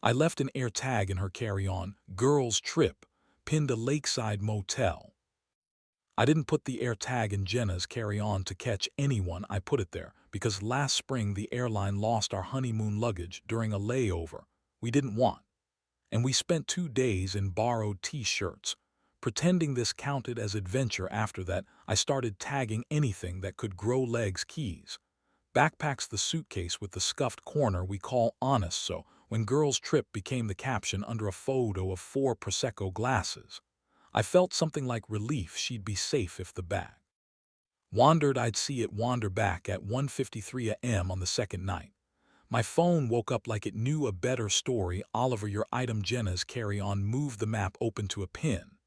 I left an AirTag in her carry-on, girls' trip, pinned a lakeside motel. I didn't put the AirTag in Jenna's carry-on to catch anyone. I put it there because last spring the airline lost our honeymoon luggage during a layover we didn't want, and we spent 2 days in borrowed t-shirts. Pretending this counted as adventure. After that, I started tagging anything that could grow legs: keys, backpacks, the suitcase with the scuffed corner we call honest. So when girls' trip became the caption under a photo of 4 Prosecco glasses, I felt something like relief. She'd be safe if the bag wandered. I'd see it wander back at 1:53 a.m. on the second night. My phone woke up like it knew a better story. Oliver, your item. Jenna's carry-on moved the map open to a pin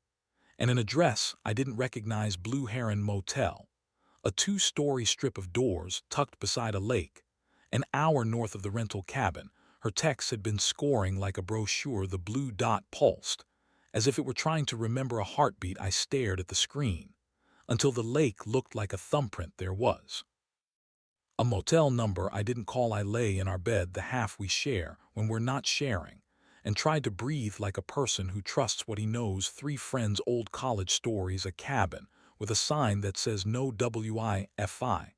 and an address I didn't recognize: Blue Heron Motel, a 2-story strip of doors tucked beside a lake, an hour north of the rental cabin. Her text had been scoring like a brochure. The blue dot pulsed, as if it were trying to remember a heartbeat. I stared at the screen until the lake looked like a thumbprint. There was a motel number I didn't call. I lay in our bed, the half we share when we're not sharing, and tried to breathe like a person who trusts what he knows. 3 friends, old college stories, a cabin with a sign that says no Wi-Fi,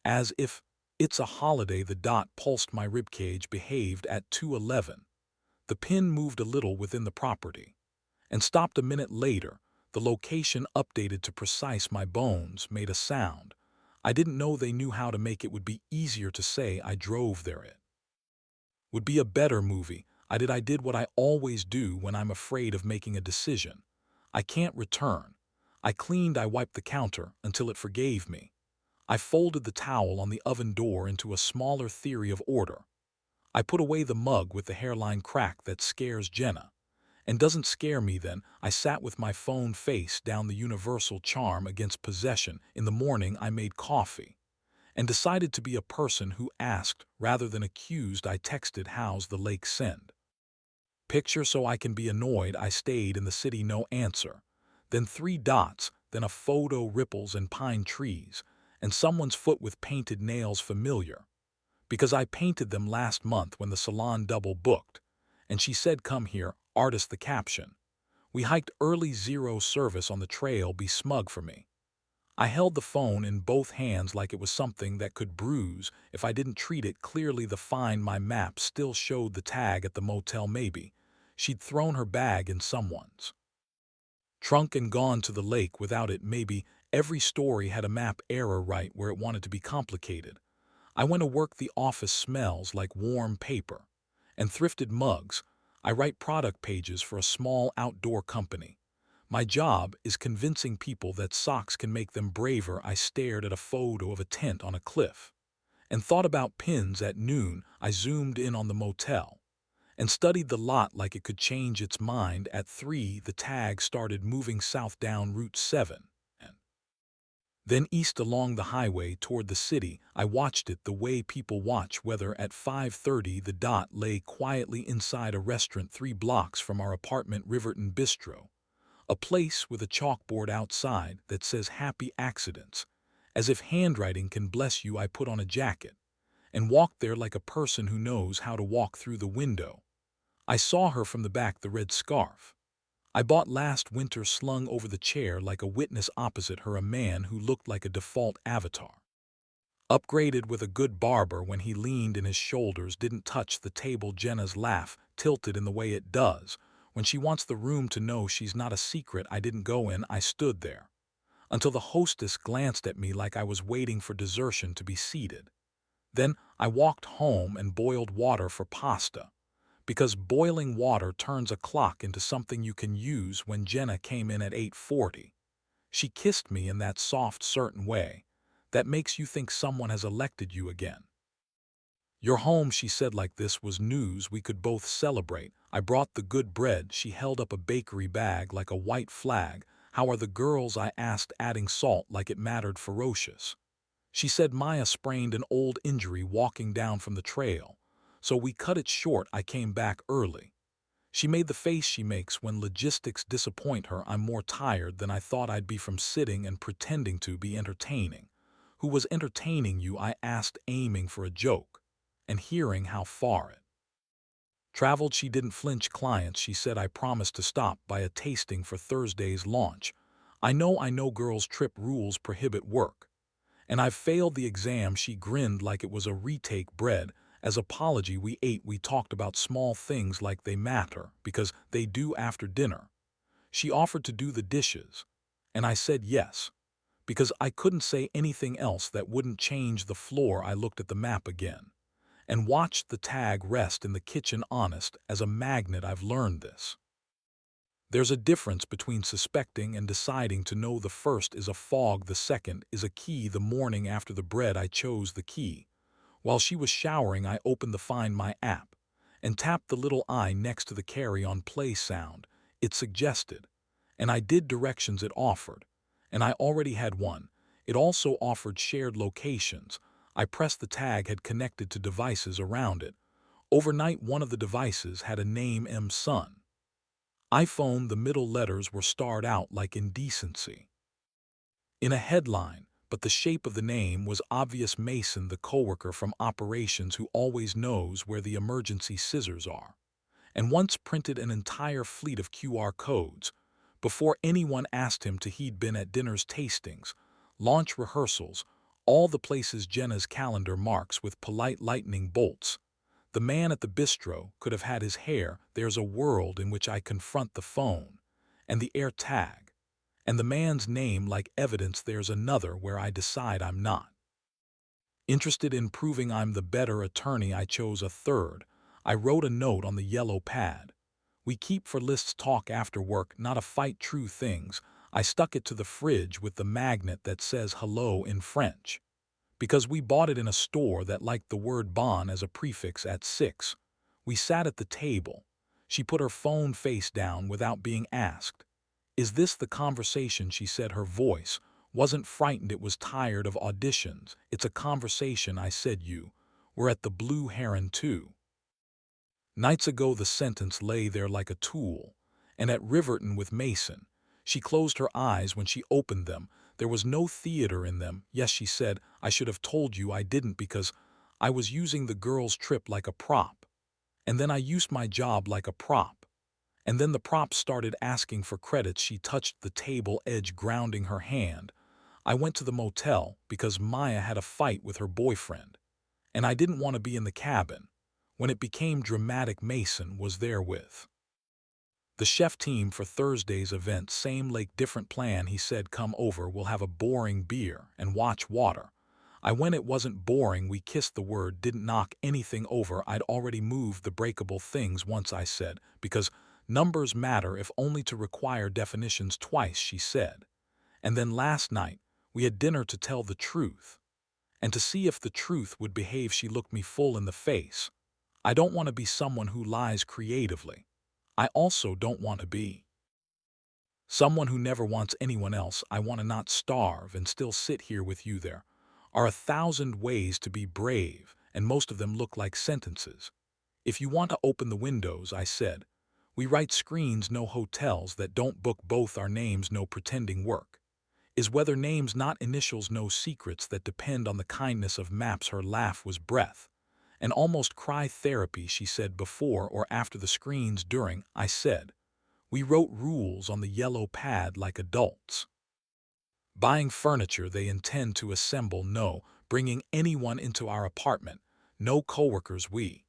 as if it's a holiday. The dot pulsed. My ribcage behaved at 2:11. The pin moved a little within the property and stopped a minute later. The location updated to precise. My bones made a sound I didn't know they knew how to make. It would be easier to say I drove there. It would be a better movie. I did what I always do when I'm afraid of making a decision I can't return. I cleaned. I wiped the counter until it forgave me. I folded the towel on the oven door into a smaller theory of order. I put away the mug with the hairline crack that scares Jenna and doesn't scare me. Then I sat with my phone face down, the universal charm against possession. In the morning I made coffee and decided to be a person who asked rather than accused. I texted, how's the lake? Send picture so I can be annoyed. I stayed in the city. No answer. Then 3 dots, then a photo, ripples and pine trees, and someone's foot with painted nails. Familiar, because I painted them last month when the salon double booked. And she said, come here, artist. The caption: we hiked early, 0 service on the trail. Be smug for me. I held the phone in both hands like it was something that could bruise if I didn't treat it clearly. The find my map still showed the tag at the motel. Maybe she'd thrown her bag in someone's trunk and gone to the lake without it. Maybe every story had a map error right where it wanted to be complicated. I went to work. The office smells like warm paper and thrifted mugs. I write product pages for a small outdoor company. My job is convincing people that socks can make them braver. I stared at a photo of a tent on a cliff and thought about pins. At noon, I zoomed in on the motel and studied the lot like it could change its mind. At 3, the tag started moving south down Route 7 and then east along the highway toward the city. I watched it the way people watch weather. At 5:30, the dot lay quietly inside a restaurant 3 blocks from our apartment, Riverton Bistro, a place with a chalkboard outside that says happy accidents, as if handwriting can bless you. I put on a jacket and walked there like a person who knows how to walk. Through the window, I saw her from the back, the red scarf I bought last winter slung over the chair like a witness. Opposite her, a man who looked like a default avatar, upgraded with a good barber. When he leaned in, his shoulders didn't touch the table. Jenna's laugh tilted in the way it does when she wants the room to know she's not a secret. I didn't go in. I stood there until the hostess glanced at me like I was waiting for desertion to be seated. Then I walked home and boiled water for pasta, because boiling water turns a clock into something you can use. When Jenna came in at 8:40, she kissed me in that soft, certain way that makes you think someone has elected you again. You're home, she said, like this was news we could both celebrate. I brought the good bread. She held up a bakery bag like a white flag. How are the girls? I asked, adding salt like it mattered. Ferocious. She said Maya sprained an old injury walking down from the trail, so we cut it short. I came back early. She made the face she makes when logistics disappoint her. I'm more tired than I thought I'd be from sitting and pretending to be entertaining. Who was entertaining you? I asked, aiming for a joke and hearing how far it Traveled she didn't flinch clients she said I promised to stop by a tasting for Thursday's launch. I know girls' trip rules prohibit work. And I've failed the exam she grinned like it was a retake bread. As apology we talked about small things like they matter, because they do after dinner. She offered to do the dishes. And I said yes, because I couldn't say anything else that wouldn't change the floor. I looked at the map again and watched the tag rest in the kitchen. Honest as a magnet, I've learned this. There's a difference between suspecting and deciding to know. The first is a fog, the second is a key. The morning after the bread, I chose the key. While she was showering, I opened the Find My app and tapped the little eye next to the carry-on play sound it suggested. And I did directions it offered, and I already had one. It also offered shared locations. I pressed the tag had connected to devices around it. Overnight, one of the devices had a name M. Son. iPhone, the middle letters were starred out like indecency in a headline, but the shape of the name was obvious. Mason, the coworker from operations who always knows where the emergency scissors are, and once printed an entire fleet of QR codes before anyone asked him to. He'd been at dinners, tastings, launch rehearsals, all the places Jenna's calendar marks with polite lightning bolts. The man at the bistro could have had his hair. There's a world in which I confront the phone and the AirTag and the man's name like evidence. There's another where I decide I'm not interested in proving I'm the better attorney. I chose a third. I wrote a note on the yellow pad. We keep for lists, talk after work, not a fight, true things. I stuck it to the fridge with the magnet that says hello in French, because we bought it in a store that liked the word bon as a prefix. At 6, we sat at the table. She put her phone face down without being asked. Is this the conversation? She said. Her voice wasn't frightened, it was tired of auditions. It's a conversation. I said. You were at the Blue Heron 2 nights ago. The sentence lay there like a tool. And at Riverton with Mason. She closed her eyes when she opened them. There was no theater in them. Yes, she said, I should have told you I didn't, because I was using the girl's trip like a prop. And then I used my job like a prop. And then the prop started asking for credits. She touched the table edge, grounding her hand. I went to the motel because Maya had a fight with her boyfriend. And I didn't want to be in the cabin. When it became dramatic, Mason was there with the chef team for Thursday's event. Same lake, different plan. He said, come over, we'll have a boring beer and watch water. I went. It wasn't boring. We kissed. The word didn't knock anything over. I'd already moved the breakable things once, I said, because numbers matter, if only to require definitions twice, she said. And then last night, we had dinner to tell the truth, and to see if the truth would behave. She looked me full in the face. I don't want to be someone who lies creatively. I also don't want to be someone who never wants anyone else. I want to not starve and still sit here with you. There are 1,000 ways to be brave, and most of them look like sentences. If you want to open the windows, I said. We write screens, no hotels that don't book both our names, no pretending work. Is whether names not initials, no secrets that depend on the kindness of maps. Her laugh was breath and almost cry therapy. She said, before or after the screens? During, I said. We wrote rules on the yellow pad like adults. Buying furniture they intend to assemble, no bringing anyone into our apartment, no coworkers. We